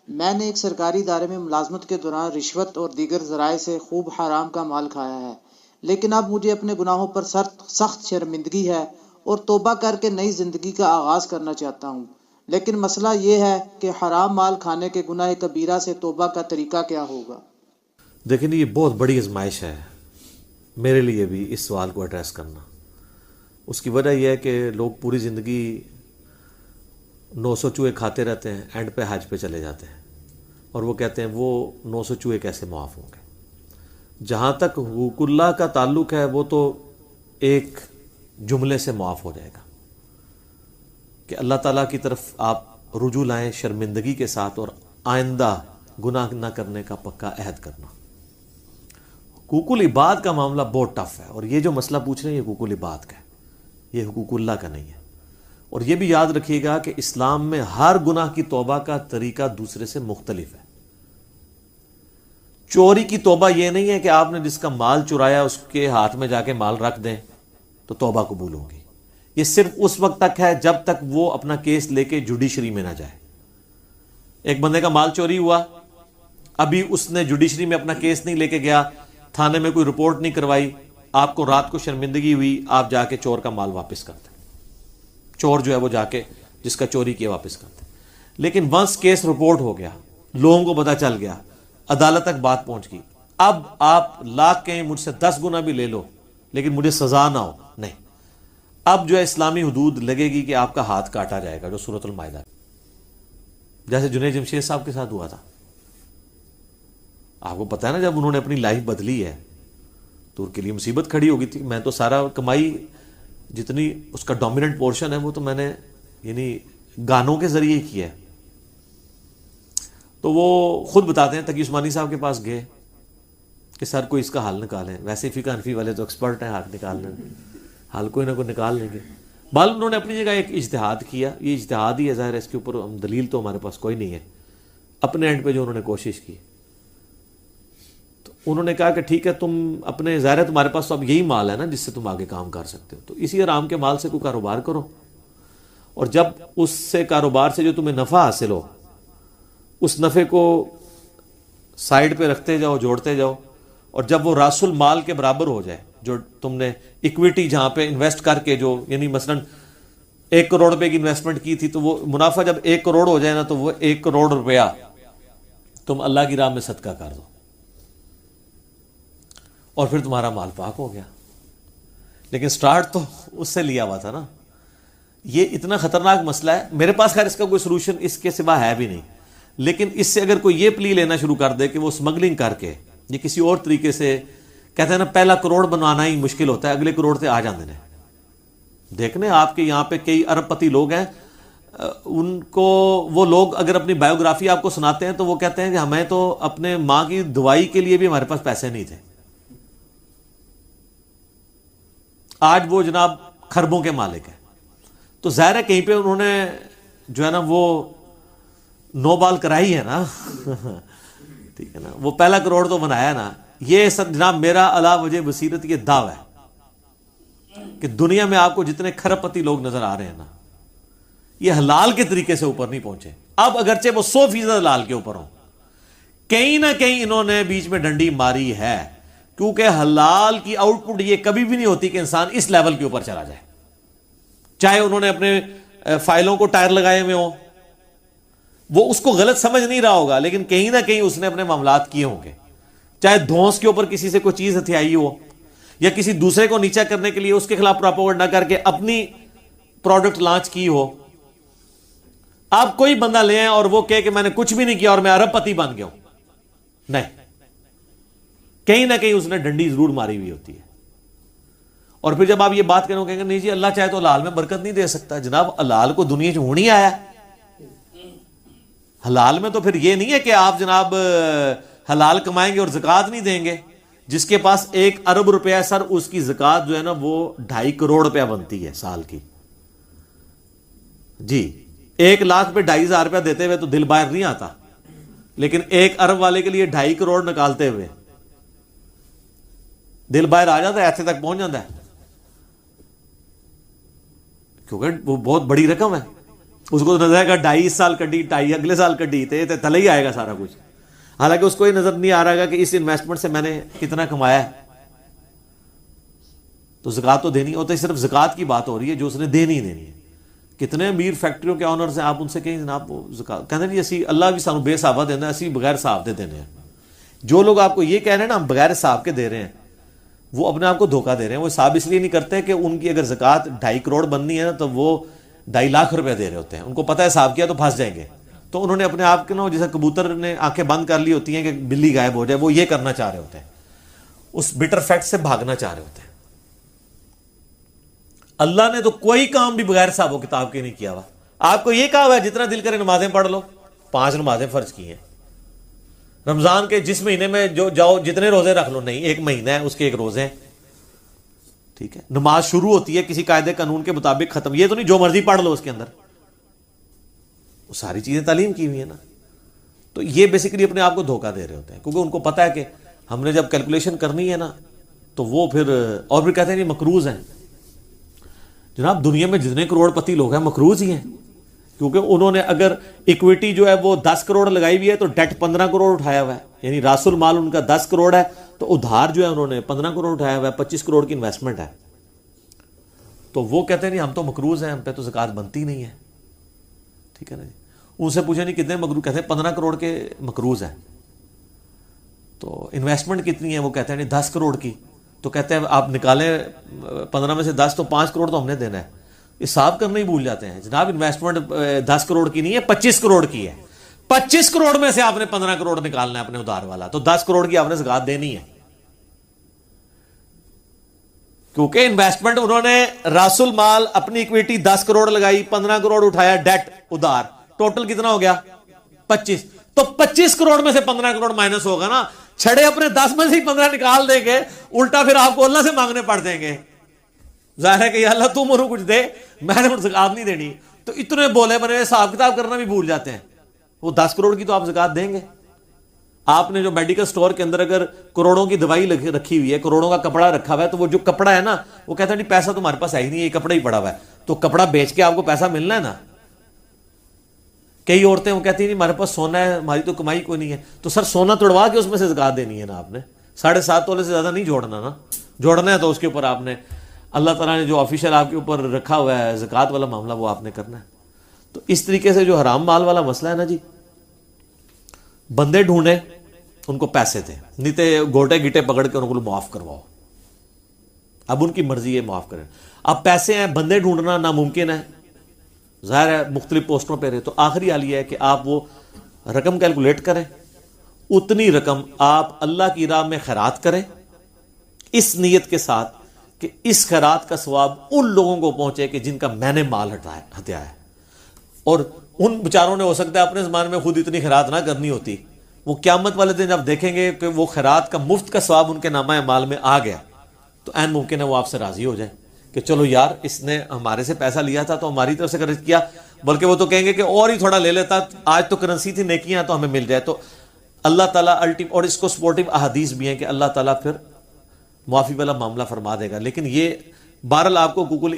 میں نے ایک سرکاری ادارے میں ملازمت کے دوران رشوت اور دیگر ذرائع سے خوب حرام کا مال کھایا ہے، لیکن اب مجھے اپنے گناہوں پر سخت شرمندگی ہے اور توبہ کر کے نئی زندگی کا آغاز کرنا چاہتا ہوں۔ لیکن مسئلہ یہ ہے کہ حرام مال کھانے کے گناہ کبیرہ سے توبہ کا طریقہ کیا ہوگا؟ دیکھیں یہ بہت بڑی آزمائش ہے میرے لیے بھی اس سوال کو ایڈریس کرنا۔ اس کی وجہ یہ ہے کہ لوگ پوری زندگی 900 چوہے کھاتے رہتے ہیں، اینڈ پہ حج پہ چلے جاتے ہیں اور وہ کہتے ہیں وہ 900 چوہے کیسے معاف ہوں گے۔ جہاں تک حقوق اللہ کا تعلق ہے وہ تو ایک جملے سے معاف ہو جائے گا کہ اللہ تعالیٰ کی طرف آپ رجوع لائیں شرمندگی کے ساتھ اور آئندہ گناہ نہ کرنے کا پکا عہد کرنا۔ حقوق العباد کا معاملہ بہت ٹف ہے، اور یہ جو مسئلہ پوچھ رہے ہیں یہ حقوق العباد کا ہے، یہ حقوق اللہ کا نہیں ہے۔ اور یہ بھی یاد رکھیے گا کہ اسلام میں ہر گناہ کی توبہ کا طریقہ دوسرے سے مختلف ہے۔ چوری کی توبہ یہ نہیں ہے کہ آپ نے جس کا مال چرایا اس کے ہاتھ میں جا کے مال رکھ دیں تو توبہ قبول ہوگی۔ یہ صرف اس وقت تک ہے جب تک وہ اپنا کیس لے کے جوڈیشری میں نہ جائے۔ ایک بندے کا مال چوری ہوا، ابھی اس نے جوڈیشری میں اپنا کیس نہیں لے کے گیا، تھانے میں کوئی رپورٹ نہیں کروائی، آپ کو رات کو شرمندگی ہوئی، آپ جا کے چور کا مال واپس کرتے، چور جو ہے وہ جا کے جس کا چوری کیا واپس کرتے۔ لیکن ونس کیس رپورٹ ہو گیا، لوگوں کو پتہ چل گیا، عدالت تک بات پہنچ گئی، اب آپ لاکھ کہیں مجھ سے 10 گنا بھی لے لو لیکن مجھے سزا نہ ہو، نہیں، اب جو ہے اسلامی حدود لگے گی کہ آپ کا ہاتھ کاٹا جائے گا، جو سورۃ المائدہ، جیسے جنید جمشید صاحب کے ساتھ ہوا تھا۔ آپ کو پتہ ہے نا جب انہوں نے اپنی لائف بدلی ہے تو ان کے لیے مصیبت کھڑی ہو گئی تھی۔ میں تو سارا کمائی جتنی اس کا ڈومیننٹ پورشن ہے وہ تو میں نے یعنی گانوں کے ذریعے ہی کیا ہے۔ تو وہ خود بتاتے ہیں، تقی عثمانی صاحب کے پاس گئے کہ سر کوئی اس کا حل نکالیں، ویسے فقہ حنفی والے تو ایکسپرٹ ہیں حل نکالنے میں، حل کوئی نہ کوئی نکال لیں گے۔ بال انہوں نے اپنی جگہ ایک اجتہاد کیا، یہ اجتہاد ہی ہے، ظاہر ہے اس کے اوپر ہم دلیل تو ہمارے پاس کوئی نہیں ہے، اپنے اینڈ پہ جو انہوں نے کوشش کی تو انہوں نے کہا کہ ٹھیک ہے تم اپنے، ظاہر ہے تمہارے پاس تو اب یہی مال ہے نا جس سے تم آگے کام کر سکتے ہو، تو اسی حرام کے مال سے کوئی کاروبار کرو، اور جب اس سے کاروبار سے جو تمہیں نفع حاصل ہو اس نفع کو سائیڈ پہ رکھتے جاؤ، جوڑتے جاؤ، اور جب وہ راس المال کے برابر ہو جائے جو تم نے اکویٹی جہاں پہ انویسٹ کر کے، جو یعنی مثلا 1 کروڑ روپے کی انویسٹمنٹ کی تھی تو وہ منافع جب 1 کروڑ ہو جائے نا تو وہ 1 کروڑ روپیہ تم اللہ کی راہ میں صدقہ کر دو اور پھر تمہارا مال پاک ہو گیا۔ لیکن سٹارٹ تو اس سے لیا ہوا تھا نا۔ یہ اتنا خطرناک مسئلہ ہے، میرے پاس خیر اس کا کوئی سلوشن اس کے سوا ہے بھی نہیں، لیکن اس سے اگر کوئی یہ پلی لینا شروع کر دے کہ وہ سمگلنگ کر کے یہ کسی اور طریقے سے، کہتے ہیں نا پہلا کروڑ بنوانا ہی مشکل ہوتا ہے، اگلے کروڑ سے آ جاندے ہیں۔ دیکھنے آپ کے یہاں پہ کئی ارب پتی لوگ ہیں، ان کو وہ لوگ اگر اپنی بایوگرافی آپ کو سناتے ہیں تو وہ کہتے ہیں کہ ہمیں تو اپنے ماں کی دوائی کے لیے بھی ہمارے پاس پیسے نہیں تھے، آج وہ جناب خربوں کے مالک ہیں۔ تو ظاہر ہے کہیں پہ انہوں نے جو ہے نا وہ نو بال کرائی ہے نا ٹھیک ہے نا، وہ پہلا کروڑ تو بنایا نا۔ یہ سب جناب میرا علا وجہ بصیرت یہ دعویٰ ہے کہ دنیا میں آپ کو جتنے کھرب پتی لوگ نظر آ رہے ہیں نا یہ حلال کے طریقے سے اوپر نہیں پہنچے، اب اگرچہ وہ 100% حلال کے اوپر ہوں، کہیں نہ کہیں انہوں نے بیچ میں ڈنڈی ماری ہے، کیونکہ حلال کی آؤٹ پٹ یہ کبھی بھی نہیں ہوتی کہ انسان اس لیول کے اوپر چلا جائے، چاہے انہوں نے اپنے فائلوں کو ٹائر لگائے ہوئے ہوں، وہ اس کو غلط سمجھ نہیں رہا ہوگا لیکن کہیں نہ کہیں اس نے اپنے معاملات کیے ہوں گے، چاہے دھونس کے اوپر کسی سے کوئی چیز ہتھیائی ہو یا کسی دوسرے کو نیچا کرنے کے لیے اس کے خلاف پروپیگنڈا کر کے اپنی پروڈکٹ لانچ کی ہو۔ آپ کوئی بندہ لے آئیں اور وہ کہے کہ میں نے کچھ بھی نہیں کیا اور میں ارب پتی بن گیا ہوں، نہیں، کہیں نہ کہیں اس نے ڈنڈی ضرور ماری ہوئی ہوتی ہے۔ اور پھر جب آپ یہ بات کریں گے کہ نہیں جی اللہ چاہے تو حلال میں برکت نہیں دے سکتا، جناب حلال کو دنیا سے ہونی آیا، حلال میں تو پھر یہ نہیں ہے کہ آپ جناب حلال کمائیں گے اور زکوٰۃ نہیں دیں گے۔ جس کے پاس 1 ارب روپیہ سر اس کی زکوٰۃ جو ہے نا وہ 2.5 کروڑ روپیہ بنتی ہے سال کی، جی 1 لاکھ پہ 2.5 ہزار روپیہ دیتے ہوئے تو دل باہر نہیں آتا، لیکن 1 ارب والے کے لیے 2.5 کروڑ نکالتے ہوئے دل باہر آ جاتا ہے، ایسے تک پہنچ جاتا ہے، کیونکہ وہ بہت بڑی رقم ہے۔ اس کو نظر آئے گا 2.5 سال کڈی 2.5 اگلے سال کڈی تے تلے ہی آئے گا سارا کچھ، حالانکہ اس کو یہ نظر نہیں آ رہا کہ اس انویسٹمنٹ سے میں نے کتنا کمایا ہے. تو زکوٰۃ تو دینی ہوتا ہے، صرف زکوٰۃ کی بات ہو رہی ہے جو اس نے دینی ہی دینی ہے. کتنے امیر فیکٹریوں کے آنرز ہیں، آپ ان سے کہیں جناب وہ زکوٰۃ کہتے ہیں جی اسی اللہ بھی سانو بے حسابہ دینا ہے، اسی بغیر حساب دے دینے ہیں. جو لوگ آپ کو یہ کہہ رہے ہیں نا ہم بغیر حساب کے دے رہے ہیں، وہ اپنے آپ کو دھوکہ دے رہے ہیں. وہ حساب اس لیے نہیں کرتے کہ ان کی اگر زکوٰۃ 2.5 کروڑ بننی ہے نا تو وہ 2.5 لاکھ روپے دے رہے ہوتے ہیں. ان کو پتہ ہے حساب کیا تو پھنس جائیں گے. تو انہوں نے اپنے آپ کے نا جیسے کبوتر نے آنکھیں بند کر لی ہوتی ہیں کہ بلی غائب ہو جائے، وہ یہ کرنا چاہ رہے ہوتے ہیں، اس بٹر فیکٹ سے بھاگنا چاہ رہے ہوتے ہیں. اللہ نے تو کوئی کام بھی بغیر حساب و کتاب کے نہیں کیا ہوا. آپ کو یہ کہا ہوا ہے جتنا دل کرے نمازیں پڑھ لو. 5 نمازیں فرض کی ہیں رمضان کے، جس مہینے میں جو جاؤ جتنے روزے رکھ لو. نہیں، 1 مہینہ ہے اس کے 1 روزے ہیں، ٹھیک ہے. نماز شروع ہوتی ہے کسی قاعدے قانون کے مطابق، ختم یہ تو نہیں جو مرضی پڑھ لو اس کے اندر. وہ ساری چیزیں تعلیم کی ہوئی ہیں نا. تو یہ بیسیکلی اپنے آپ کو دھوکہ دے رہے ہوتے ہیں، کیونکہ ان کو پتہ ہے کہ ہم نے جب کیلکولیشن کرنی ہے نا تو وہ پھر اور بھی کہتے ہیں یہ مقروض ہیں. جناب دنیا میں جتنے کروڑ پتی لوگ ہیں مقروض ہی ہیں، کیونکہ انہوں نے اگر ایکویٹی جو ہے وہ 10 کروڑ لگائی ہوئی ہے تو ڈیٹ 15 کروڑ اٹھایا ہوا ہے. یعنی راس المال ان کا 10 کروڑ ہے تو ادھار جو ہے انہوں نے 15 کروڑ اٹھایا ہوا ہے، 25 کروڑ کی انویسٹمنٹ ہے. تو وہ کہتے ہیں نہیں ہم تو مقروض ہیں، ہم پہ تو زکوٰۃ بنتی نہیں ہے. ٹھیک ہے نا جی. ان سے پوچھیں نہیں کتنے مقروض، کہتے ہیں 15 کروڑ کے مقروض ہیں. تو انویسٹمنٹ کتنی ہے، وہ کہتے ہیں نہیں 10 کروڑ کی. تو کہتے ہیں آپ نکالیں 15 میں سے 10 تو 5 کروڑ تو ہم نے دینا ہے. حساب کرنا ہی بھول جاتے ہیں. جناب انویسٹمنٹ 10 کروڑ کی نہیں ہے، 25 کروڑ کی ہے. 25 کروڑ میں سے آپ نے 15 کروڑ نکالنا ہے اپنے ادھار والا، تو 10 کروڑ کی آپ نے زکوٰۃ دینی ہے. کیونکہ انویسٹمنٹ انہوں نے راس المال اپنی اکویٹی 10 کروڑ لگائی، 15 کروڑ اٹھایا ڈیٹ ادھار، ٹوٹل کتنا ہو گیا 25. تو 25 کروڑ میں سے 15 کروڑ مائنس ہوگا نا. چھڑے اپنے 10 میں سے ہی 15 نکال دیں گے، الٹا پھر آپ کو اللہ سے مانگنے پڑ دیں گے. ظاہر ہے کہ یا اللہ تم منو کچھ دے، میں نے زکوٰۃ نہیں دینی. تو اتنے بولے بنے حساب کتاب کرنا بھی بھول جاتے ہیں. وہ 10 کروڑ کی تو آپ زکوٰۃ دیں گے. آپ نے جو میڈیکل سٹور کے اندر اگر کروڑوں کی دوائی رکھی ہوئی ہے، کروڑوں کا کپڑا رکھا ہوا ہے، تو وہ جو کپڑا ہے نا وہ کہتا ہے نہیں پیسہ تمہارے پاس ہے ہی نہیں، یہ کپڑا ہی پڑا ہوا ہے. تو کپڑا بیچ کے آپ کو پیسہ ملنا ہے نا. کئی عورتیں وہ کہتی ہیں نہیں ہمارے پاس سونا ہے، ہماری تو کمائی کوئی نہیں ہے. تو سر سونا توڑوا کے اس میں سے زکوٰۃ دینی ہے نا. آپ نے 7.5 تولے سے زیادہ نہیں جوڑنا نا. جوڑنا ہے تو اس کے اوپر آپ نے اللہ تعالیٰ نے جو آفیشیل آپ کے اوپر رکھا ہوا ہے زکوٰۃ والا معاملہ وہ آپ نے کرنا ہے. تو اس طریقے سے جو حرام مال والا مسئلہ ہے نا جی، بندے ڈھونڈے ان کو پیسے دیں، نہیں تو گوٹے گیٹے پکڑ کے ان کو معاف کرواؤ. اب ان کی مرضی ہے معاف کریں. اب پیسے ہیں، بندے ڈھونڈنا ناممکن ہے، ظاہر ہے مختلف پوسٹوں پہ رہے. تو آخری حال یہ ہے کہ آپ وہ رقم کیلکولیٹ کریں، اتنی رقم آپ اللہ کی راہ میں خیرات کریں، اس نیت کے ساتھ کہ اس خیرات کا ثواب ان لوگوں کو پہنچے کہ جن کا میں نے مال ہتیا ہے. اور ان بیچاروں نے ہو سکتا ہے اپنے زمانے میں خود اتنی خیرات نہ کرنی ہوتی، وہ قیامت والے دن جب دیکھیں گے کہ وہ خیرات کا مفت کا ثواب ان کے نامہ اعمال میں آ گیا تو عین ممکن ہے وہ آپ سے راضی ہو جائیں کہ چلو یار اس نے ہمارے سے پیسہ لیا تھا تو ہماری طرف سے خرچ کیا، بلکہ وہ تو کہیں گے کہ اور ہی تھوڑا لے لیتا، آج تو کرنسی تھی، نیکیاں تو ہمیں مل جائے. تو اللہ تعالیٰ اور اس کو سپورٹیو احادیث بھی ہیں کہ اللہ تعالیٰ پھر معافی والا معاملہ فرما دے گا. لیکن یہ بہرحال آپ کو گوگل